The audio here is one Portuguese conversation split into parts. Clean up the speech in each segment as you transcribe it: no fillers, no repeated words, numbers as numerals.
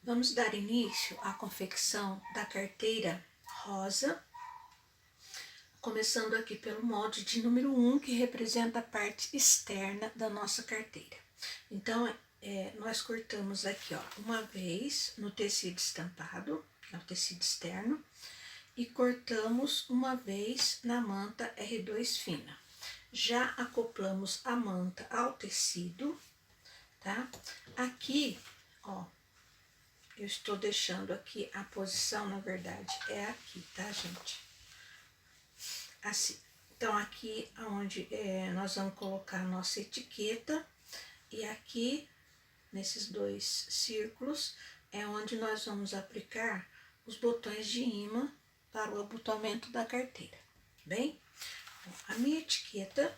Vamos dar início à confecção da carteira rosa, começando aqui pelo molde de número 1, que representa a parte externa da nossa carteira. Então, nós cortamos aqui, ó, uma vez no tecido estampado, é o tecido externo, e cortamos uma vez na manta R2 fina. Já acoplamos a manta ao tecido, tá? Aqui, ó, eu estou deixando aqui a posição, na verdade, é aqui, tá, gente? Assim. Então, aqui onde nós vamos colocar a nossa etiqueta, e aqui, nesses dois círculos, é onde nós vamos aplicar os botões de imã para o abotoamento da carteira, bem? A minha etiqueta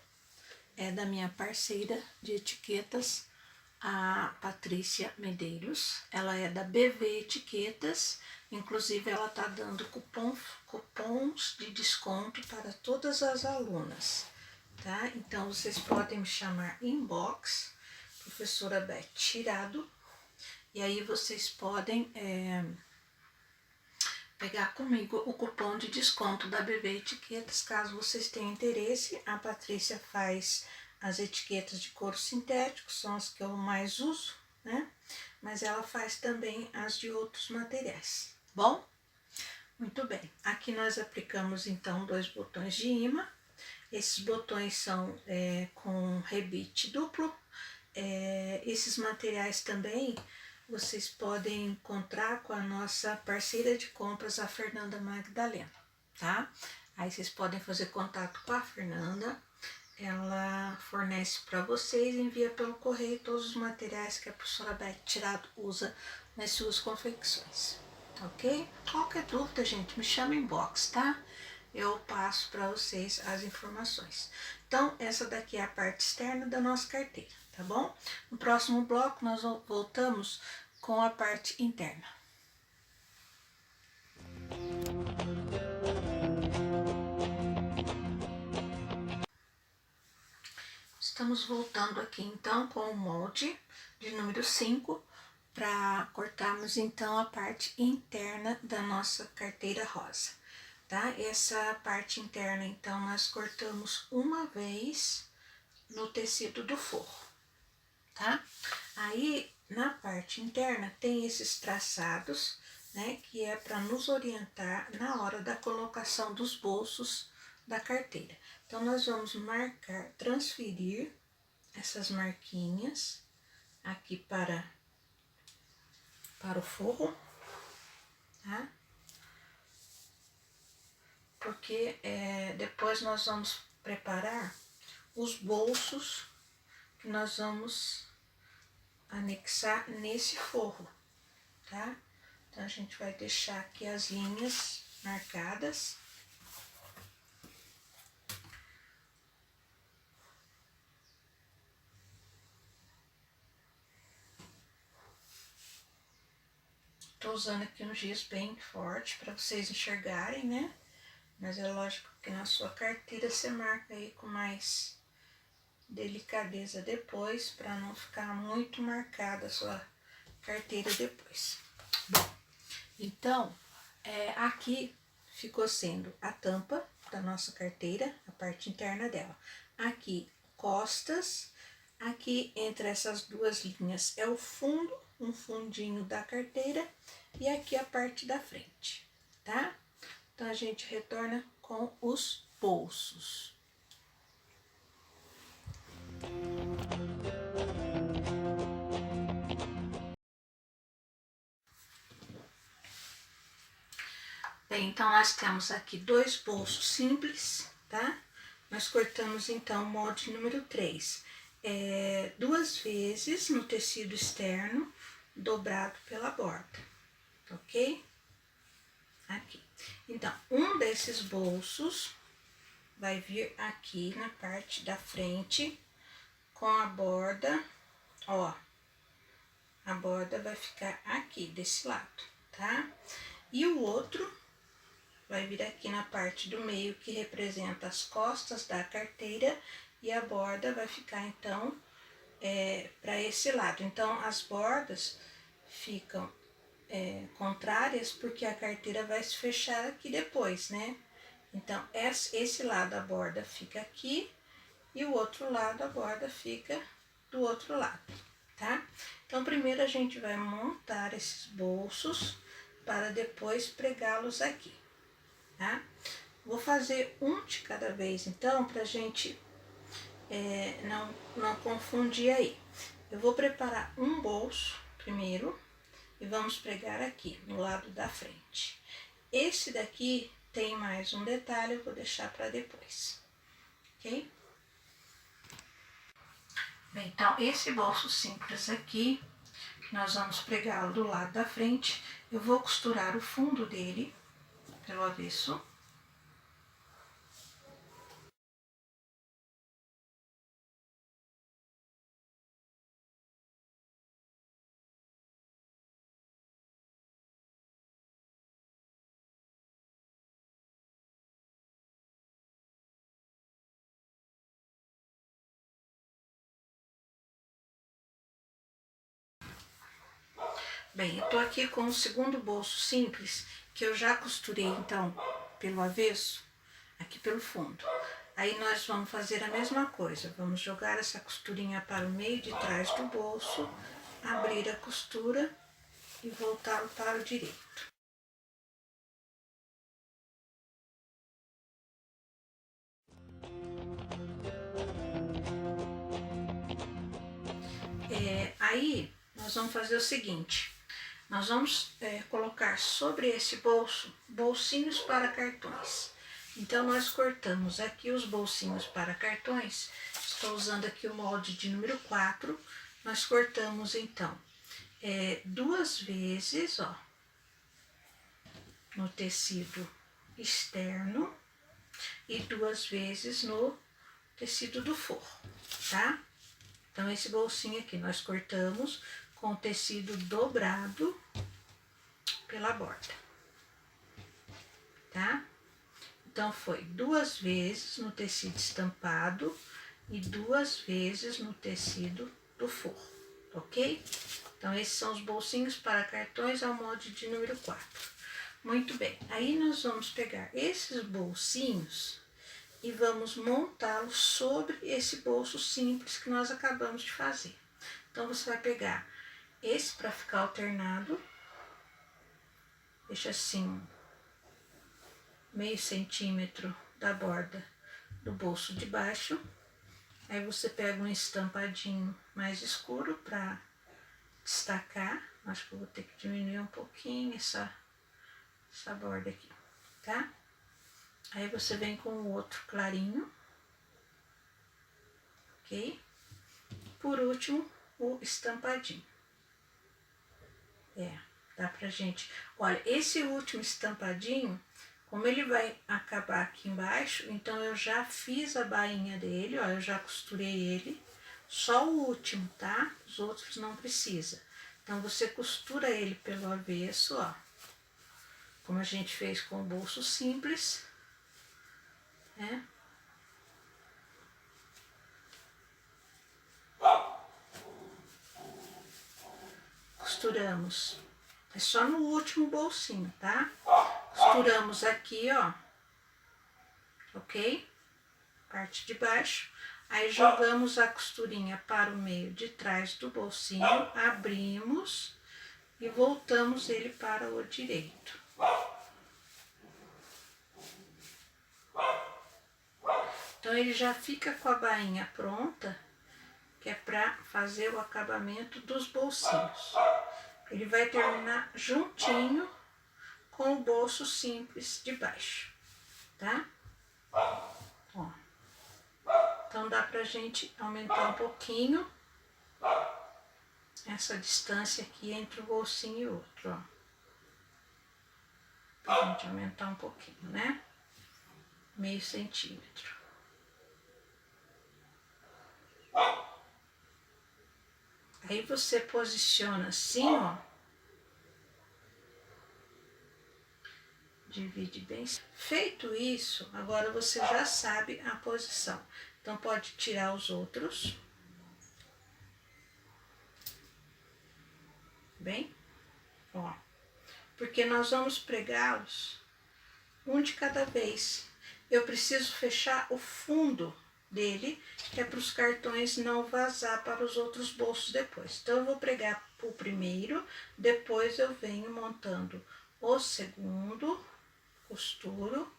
é da minha parceira de etiquetas, a Patrícia Medeiros. Ela é da BV Etiquetas, inclusive ela tá dando cupons de desconto para todas as alunas, tá? Então vocês podem me chamar inbox, professora Beth Tirado, e aí vocês podem pegar comigo o cupom de desconto da BV Etiquetas, caso vocês tenham interesse. A Patrícia faz as etiquetas de couro sintético, são as que eu mais uso, né? Mas ela faz também as de outros materiais, bom? Muito bem, aqui nós aplicamos então 2 botões de imã. Esses botões são com rebite duplo. Esses materiais também vocês podem encontrar com a nossa parceira de compras, a Fernanda Magdalena, tá? Aí vocês podem fazer contato com a Fernanda, ela fornece para vocês, envia pelo correio todos os materiais que a professora Beth Tirado usa nas suas confecções, ok? Qualquer dúvida, gente, me chama em inbox, tá? Eu passo para vocês as informações. Então, essa daqui é a parte externa da nossa carteira, tá bom? No próximo bloco, nós voltamos com a parte interna. Estamos voltando aqui, então, com o molde de número 5, para cortarmos, então, a parte interna da nossa carteira rosa, tá? Essa parte interna, então, nós cortamos uma vez no tecido do forro, tá? Aí, na parte interna, tem esses traçados, né, que é para nos orientar na hora da colocação dos bolsos da carteira. Então, nós vamos marcar, transferir essas marquinhas aqui para o forro, tá? Porque depois nós vamos preparar os bolsos que nós vamos anexar nesse forro, tá? Então, a gente vai deixar aqui as linhas marcadas. Tô usando aqui um giz bem forte para vocês enxergarem, né? Mas é lógico que na sua carteira você marca aí com mais delicadeza depois, para não ficar muito marcada a sua carteira depois. Bom, então, aqui ficou sendo a tampa da nossa carteira, a parte interna dela. Aqui, costas. Aqui, entre essas duas linhas, é o fundo, um fundinho da carteira. E aqui a parte da frente, tá? Então, a gente retorna com os bolsos. Bem, então, nós temos aqui 2 bolsos simples, tá? Nós cortamos, então, o molde número 3. 2 vezes no tecido externo, dobrado pela borda, ok? Aqui. Então, um desses bolsos vai vir aqui na parte da frente, com a borda, ó. A borda vai ficar aqui, desse lado, tá? E o outro vai vir aqui na parte do meio, que representa as costas da carteira, e a borda vai ficar, então, para esse lado. Então, as bordas ficam contrárias, porque a carteira vai se fechar aqui depois, né? Então, esse lado da borda fica aqui e o outro lado a borda fica do outro lado, tá? Então, primeiro a gente vai montar esses bolsos para depois pregá-los aqui, tá? Vou fazer um de cada vez, então, pra gente não confundir aí. Eu vou preparar um bolso primeiro e vamos pregar aqui no lado da frente. Esse daqui tem mais um detalhe, eu vou deixar para depois, ok? Bem, então esse bolso simples aqui, nós vamos pregá-lo do lado da frente. Eu vou costurar o fundo dele pelo avesso. Bem, eu tô aqui com o segundo bolso simples, que eu já costurei, então, pelo avesso, aqui pelo fundo. Aí nós vamos fazer a mesma coisa, vamos jogar essa costurinha para o meio de trás do bolso, abrir a costura e voltá-lo para o direito. Aí nós vamos fazer o seguinte, nós vamos colocar sobre esse bolso, bolsinhos para cartões. Então, nós cortamos aqui os bolsinhos para cartões, estou usando aqui o molde de número 4, nós cortamos então 2 vezes, ó, no tecido externo e 2 vezes no tecido do forro, tá? Então, esse bolsinho aqui nós cortamos com o tecido dobrado pela borda, tá? Então, foi 2 vezes no tecido estampado e 2 vezes no tecido do forro, ok? Então, esses são os bolsinhos para cartões ao molde de número 4. Muito bem, aí nós vamos pegar esses bolsinhos e vamos montá-los sobre esse bolso simples que nós acabamos de fazer. Então, você vai pegar esse para ficar alternado, deixa assim, meio centímetro da borda do bolso de baixo. Aí você pega um estampadinho mais escuro para destacar. Acho que eu vou ter que diminuir um pouquinho essa borda aqui, tá? Aí você vem com o outro clarinho, ok? Por último, o estampadinho. Dá pra gente... Olha, esse último estampadinho, como ele vai acabar aqui embaixo, então eu já fiz a bainha dele, ó, eu já costurei ele, só o último, tá? Os outros não precisa. Então, você costura ele pelo avesso, ó, como a gente fez com o bolso simples, né? Costuramos, é só no último bolsinho, tá? Costuramos aqui, ó, ok? Parte de baixo. Aí jogamos a costurinha para o meio de trás do bolsinho, abrimos e voltamos ele para o direito. Então, ele já fica com a bainha pronta, que é para fazer o acabamento dos bolsinhos. Ele vai terminar juntinho com o bolso simples de baixo, tá? Ó. Então, dá pra gente aumentar um pouquinho essa distância aqui entre o bolsinho e o outro, ó. Pra gente aumentar um pouquinho, né? Meio centímetro. Aí você posiciona assim, ó. Divide bem. Feito isso, agora você já sabe a posição. Então, pode tirar os outros. Bem, ó. porque nós vamos pregá-los um de cada vez. Eu preciso fechar o fundo dele, que é para os cartões não vazar para os outros bolsos depois. Então eu vou pregar o primeiro, depois eu venho montando o segundo, costuro,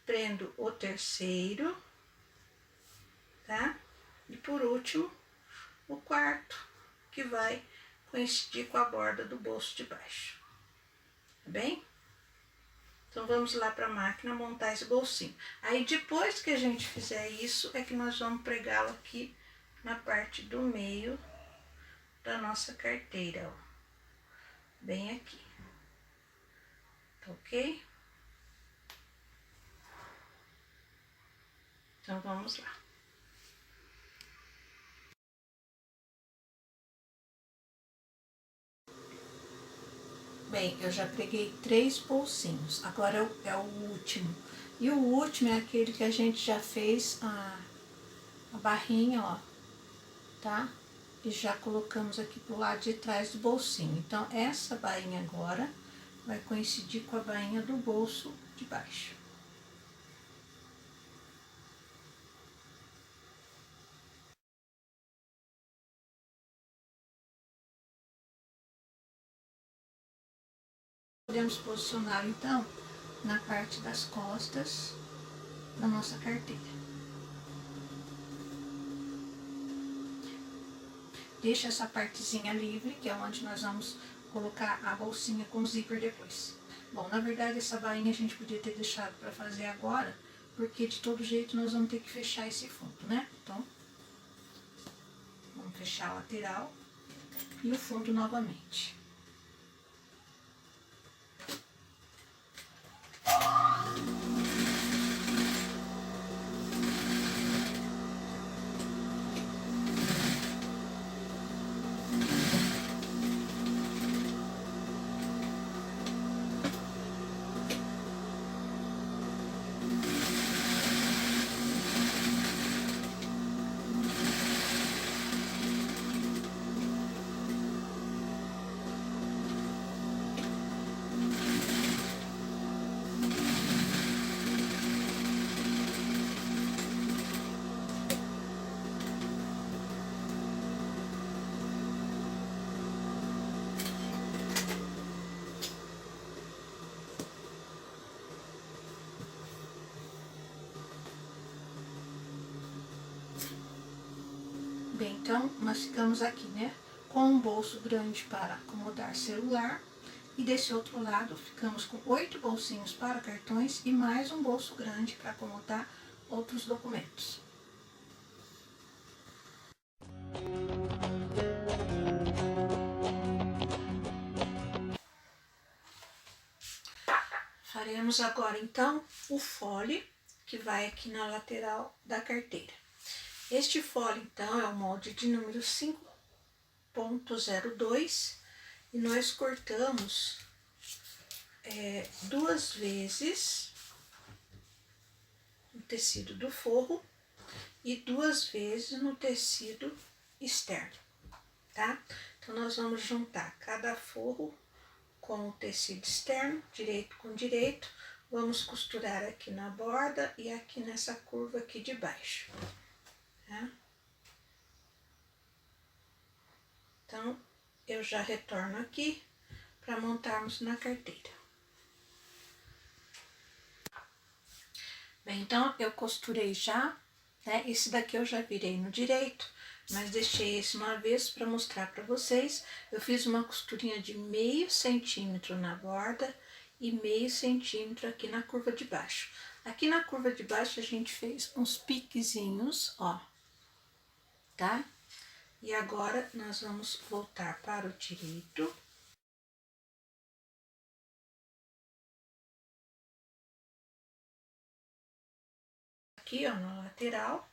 prendo o terceiro, tá? E por último, o quarto, que vai coincidir com a borda do bolso de baixo, tá bem? Então vamos lá para a máquina montar esse bolsinho. Aí depois que a gente fizer isso, é que nós vamos pregá-lo aqui na parte do meio da nossa carteira, ó. Bem aqui. Tá ok? Então vamos lá. Bem, eu já preguei 3 bolsinhos, agora é o último. E o último é aquele que a gente já fez a barrinha, ó, tá? E já colocamos aqui pro lado de trás do bolsinho. Então, essa bainha agora vai coincidir com a bainha do bolso de baixo. Podemos posicionar, então, na parte das costas da nossa carteira. Deixa essa partezinha livre, que é onde nós vamos colocar a bolsinha com zíper depois. Bom, na verdade essa bainha a gente podia ter deixado para fazer agora, porque de todo jeito nós vamos ter que fechar esse fundo, né? Então, vamos fechar a lateral e o fundo novamente. Bem, então nós ficamos aqui, né, com um bolso grande para acomodar celular e desse outro lado ficamos com 8 bolsinhos para cartões e mais um bolso grande para acomodar outros documentos. Faremos agora então o fole que vai aqui na lateral da carteira. Este fole então é o molde de número 5.02 e nós cortamos 2 vezes no tecido do forro e 2 vezes no tecido externo, tá? Então nós vamos juntar cada forro com o tecido externo, direito com direito, vamos costurar aqui na borda e aqui nessa curva aqui de baixo, tá? Então, eu já retorno aqui para montarmos na carteira. Bem, então eu costurei já, né? Esse daqui eu já virei no direito, mas deixei esse uma vez para mostrar para vocês. Eu fiz uma costurinha de meio centímetro na borda e meio centímetro aqui na curva de baixo. Aqui na curva de baixo a gente fez uns piquezinhos, ó, tá? E agora nós vamos voltar para o direito. Aqui, ó, na lateral.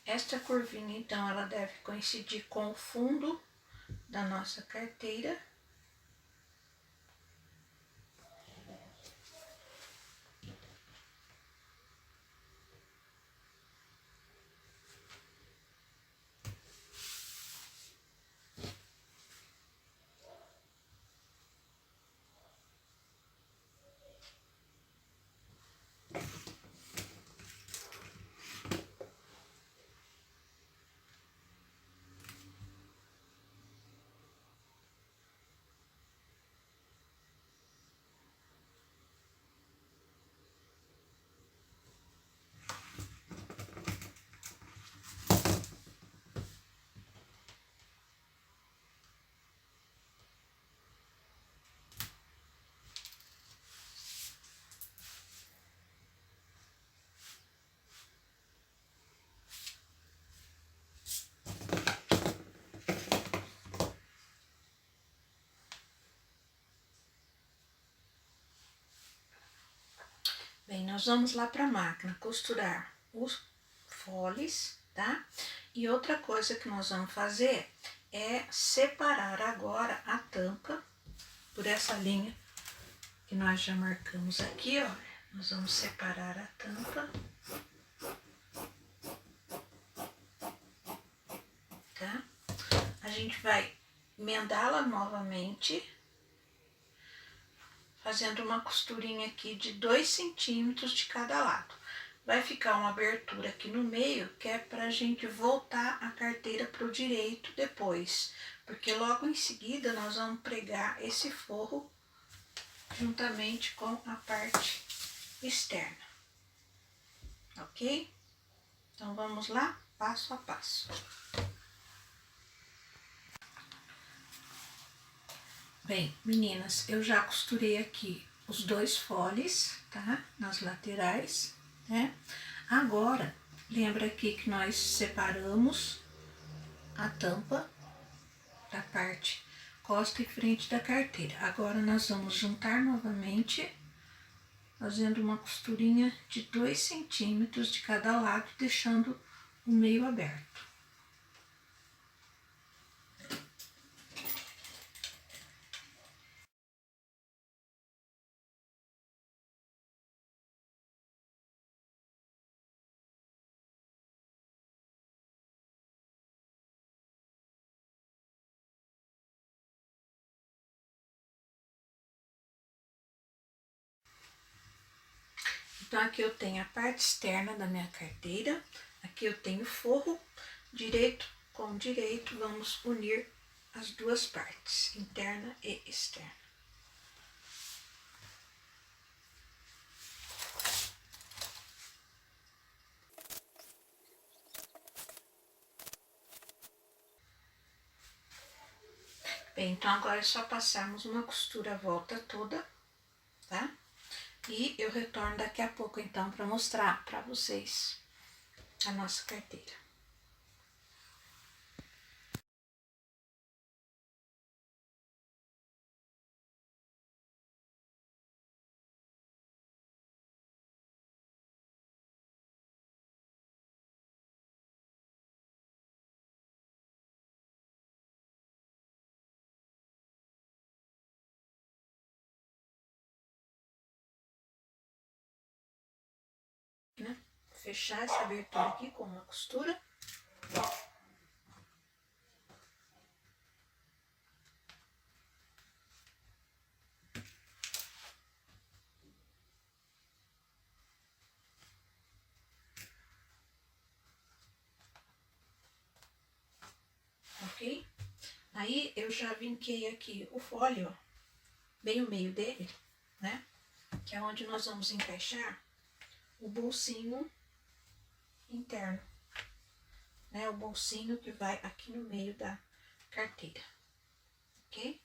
Esta curvinha, então, ela deve coincidir com o fundo da nossa carteira. Bem, nós vamos lá para a máquina costurar os foles, tá? E outra coisa que nós vamos fazer é separar agora a tampa por essa linha que nós já marcamos aqui, ó. Nós vamos separar a tampa, tá? A gente vai emendá-la novamente, fazendo uma costurinha aqui de 2 centímetros de cada lado. Vai ficar uma abertura aqui no meio, que é pra gente voltar a carteira pro direito depois, porque logo em seguida nós vamos pregar esse forro juntamente com a parte externa, ok? Então vamos lá, passo a passo. Bem, meninas, eu já costurei aqui os 2 foles, tá? Nas laterais, né? Agora, lembra aqui que nós separamos a tampa da parte costa e frente da carteira. Agora nós vamos juntar novamente, fazendo uma costurinha de 2 centímetros de cada lado, deixando o meio aberto. Então, aqui eu tenho a parte externa da minha carteira, aqui eu tenho o forro, direito com direito, vamos unir as duas partes, interna e externa. Bem, então agora é só passarmos uma costura a volta toda, tá? E eu retorno daqui a pouco, então, para mostrar para vocês a nossa carteira. Né? Fechar essa abertura aqui com uma costura. Ok? Aí eu já vinquei aqui o fole, ó, bem o meio dele, né? Que é onde nós vamos encaixar o bolsinho interno, né? O bolsinho que vai aqui no meio da carteira, ok?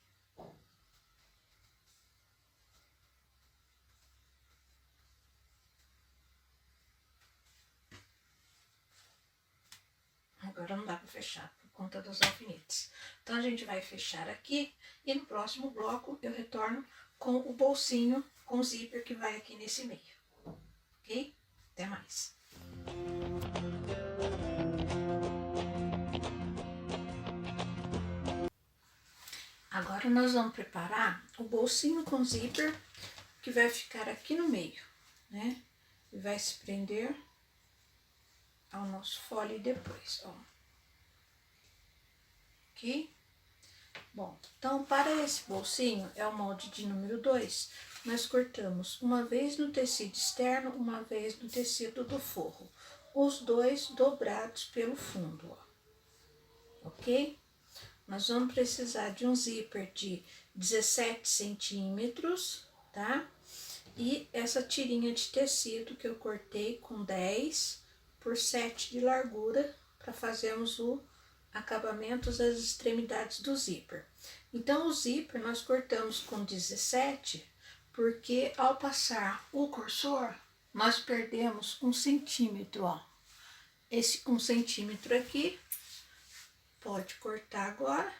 Agora não dá para fechar por conta dos alfinetes. Então a gente vai fechar aqui e no próximo bloco eu retorno com o bolsinho com zíper que vai aqui nesse meio, ok? Até mais! Agora nós vamos preparar o bolsinho com zíper que vai ficar aqui no meio, né? E vai se prender ao nosso fole depois, ó. Ok? Bom, então para esse bolsinho, é o molde de número 2, nós cortamos uma vez no tecido externo, uma vez no tecido do forro. Os dois dobrados pelo fundo, ó. Ok? Nós vamos precisar de um zíper de 17 centímetros, tá? E essa tirinha de tecido que eu cortei com 10 por 7 de largura para fazermos o acabamento das extremidades do zíper. Então, o zíper nós cortamos com 17, porque ao passar o cursor, nós perdemos 1 centímetro, ó. Esse 1 centímetro aqui, pode cortar agora,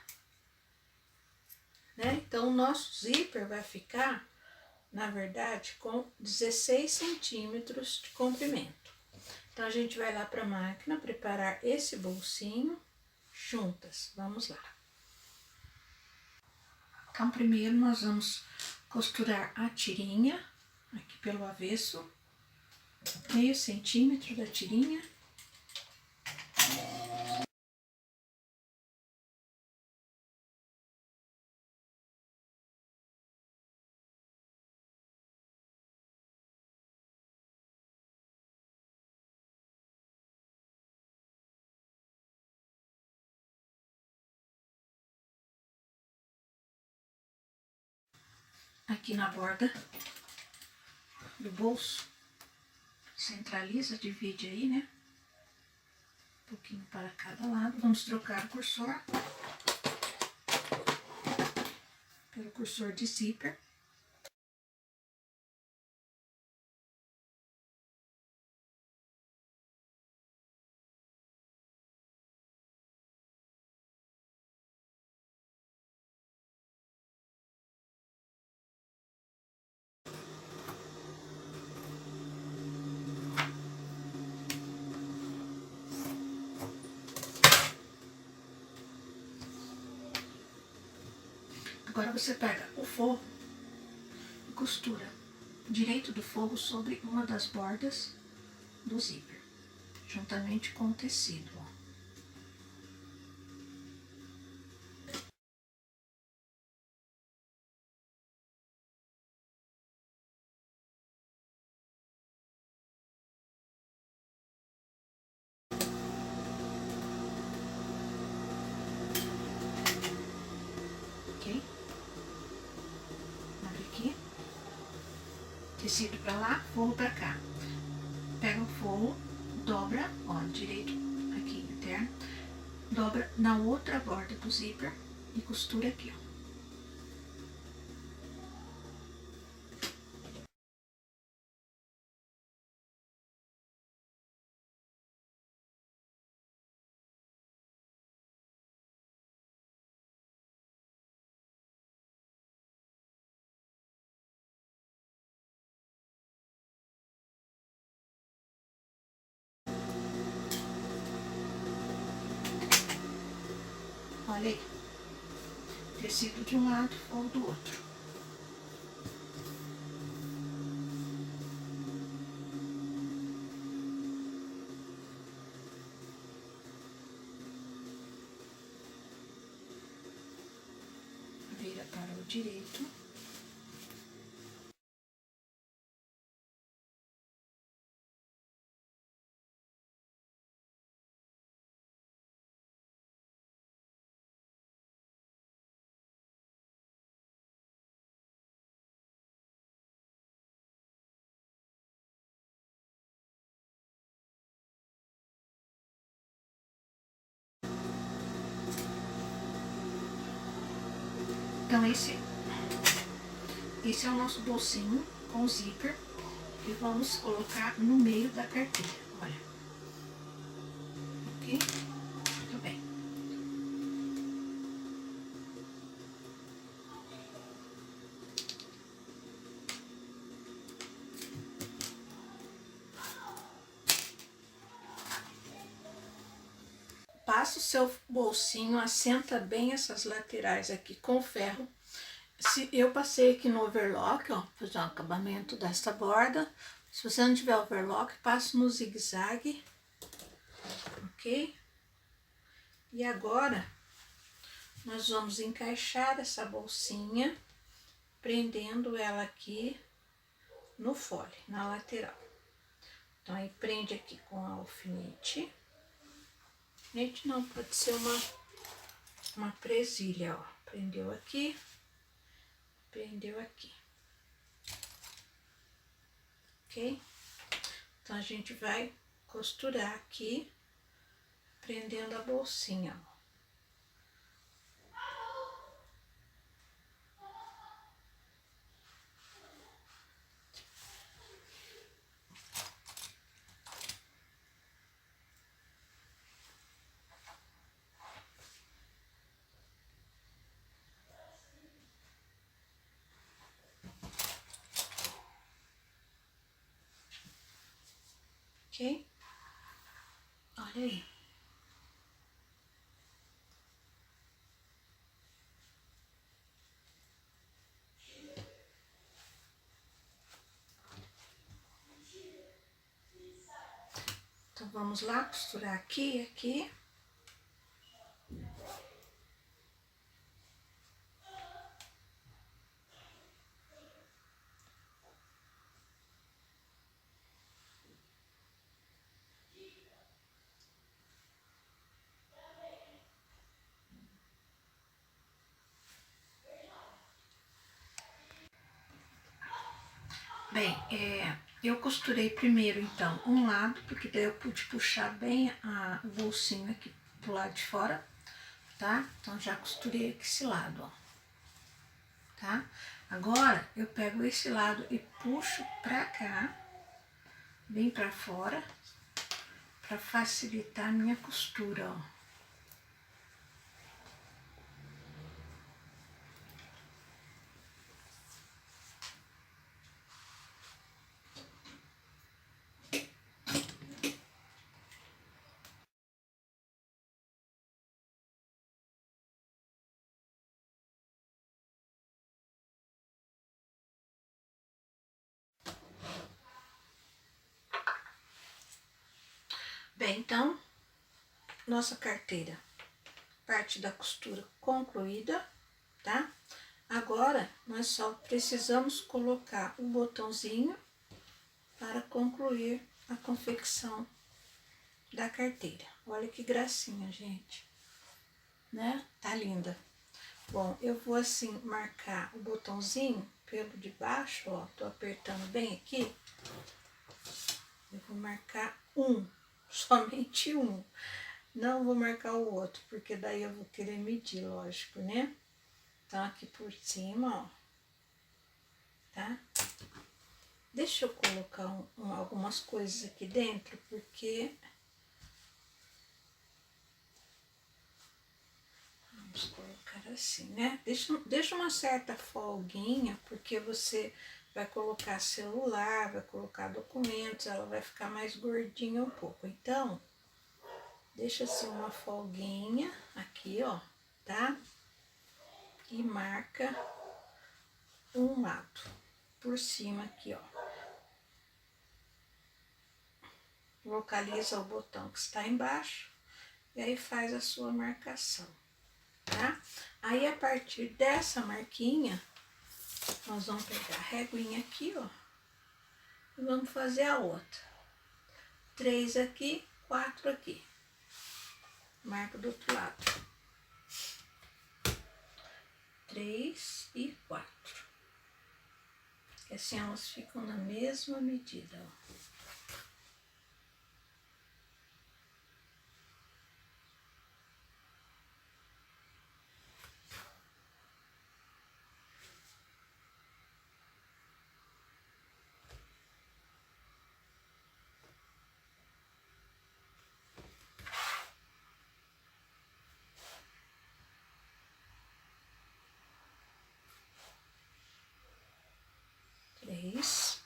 né? Então, o nosso zíper vai ficar, na verdade, com 16 centímetros de comprimento. Então, a gente vai lá para a máquina preparar esse bolsinho juntas. Vamos lá. Então, primeiro nós vamos costurar a tirinha, aqui pelo avesso, meio centímetro da tirinha. Aqui na borda do bolso, centraliza, divide aí, né? Um pouquinho para cada lado. Vamos trocar o cursor pelo cursor de zíper. Agora você pega o forro e costura direito do forro sobre uma das bordas do zíper, juntamente com o tecido, ó. Ok? Abre aqui. Tecido pra lá, forro pra cá. Pega o forro, dobra, ó, direito aqui interno, dobra na outra borda do zíper e costura aqui, ó. Olha aí, tecido de um lado, forro do outro. Vira para o direito. Então, esse é o nosso bolsinho com zíper que vamos colocar no meio da carteira, olha. Ok? Muito bem. passa o seu bolsinho, assenta bem essas laterais aqui com ferro. Se eu passei aqui no overlock, ó, fazer um acabamento desta borda. Se você não tiver overlock, passo no zigue-zague, ok? E agora, nós vamos encaixar essa bolsinha, prendendo ela aqui no fole, na lateral. Então, aí prende aqui com alfinete. Alfinete não, pode ser uma presilha, ó. Prendeu aqui, prendeu aqui. Ok? Então, a gente vai costurar aqui, prendendo a bolsinha, ó. Ok? Olha aí. Então, vamos lá costurar aqui e aqui. Bem, eu costurei primeiro, então, um lado, porque daí eu pude puxar bem o bolsinho aqui pro lado de fora, tá? Então, já costurei aqui esse lado, ó, tá? Agora, eu pego esse lado e puxo pra cá, bem pra fora, pra facilitar a minha costura, ó. Bem, então, nossa carteira, parte da costura concluída, tá? Agora, nós só precisamos colocar o botãozinho para concluir a confecção da carteira. Olha que gracinha, gente, né? Tá linda. Bom, eu vou assim marcar o botãozinho pelo de baixo, ó, tô apertando bem aqui. Eu vou marcar somente um. Não vou marcar o outro, porque daí eu vou querer medir, lógico, né? Então, aqui por cima, ó, tá? Deixa eu colocar algumas coisas aqui dentro, porque... Vamos colocar assim, né? Deixa uma certa folguinha, porque você vai colocar celular, vai colocar documentos, ela vai ficar mais gordinha um pouco. Então, deixa assim uma folguinha aqui, ó, tá? E marca um lado por cima aqui, ó. Localiza o botão que está embaixo e aí faz a sua marcação, tá? Aí, a partir dessa marquinha, nós vamos pegar a reguinha aqui, ó, e vamos fazer a outra. 3 aqui, 4 aqui. Marca do outro lado. 3 e 4. E assim elas ficam na mesma medida, ó. Três,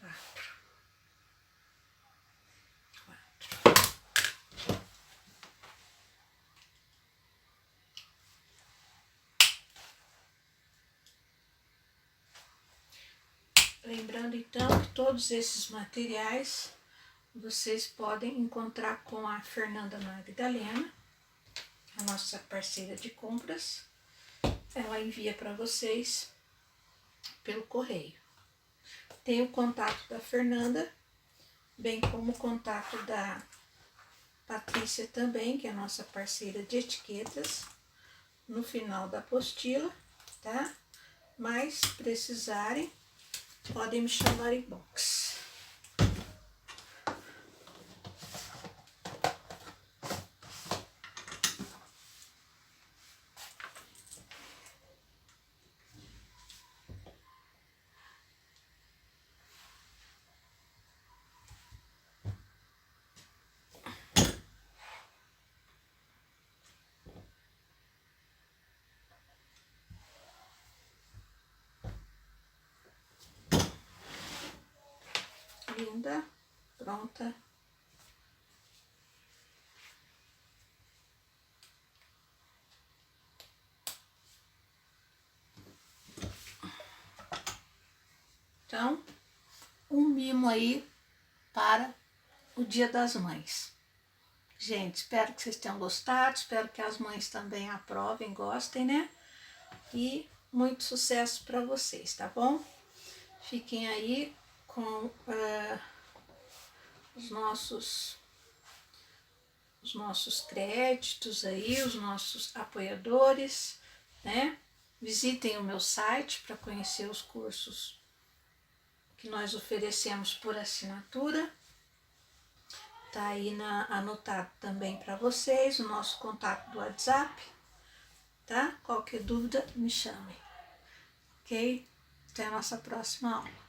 4. Lembrando então que todos esses materiais vocês podem encontrar com a Fernanda Magdalena, a nossa parceira de compras. Ela envia para vocês pelo correio. Tem o contato da Fernanda, bem como o contato da Patrícia também, que é a nossa parceira de etiquetas, no final da apostila, tá? Mas precisarem, podem me chamar em box. Linda, pronta. Então, um mimo aí para o Dia das Mães. Gente, espero que vocês tenham gostado, espero que as mães também aprovem, gostem, né? E muito sucesso para vocês, tá bom? Fiquem aí com os nossos créditos aí, os nossos apoiadores, né? Visitem o meu site para conhecer os cursos que nós oferecemos por assinatura. Tá aí anotado também para vocês o nosso contato do WhatsApp, tá? Qualquer dúvida, me chamem, ok? Até a nossa próxima aula.